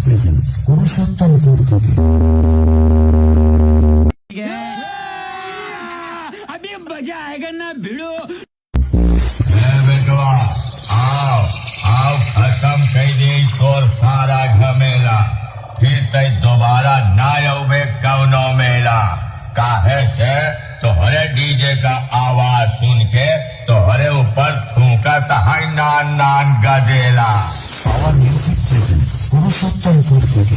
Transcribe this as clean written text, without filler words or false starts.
Present Purushottampur থেকে। अभी मजा आएगा ना भिड़ो। बेटवा आओ आओ, खत्म कर दे तोर सारा झमेला, फिर तय दोबारा ना आवे कौनो मेला। काहे से तोहरे डीजे का आवाज सुन के तोहरे ऊपर थूका है नान नान गदेला। পাওয়ার মিউজিক প্রেজেন্ট পুরুষোত্তমপুর থেকে।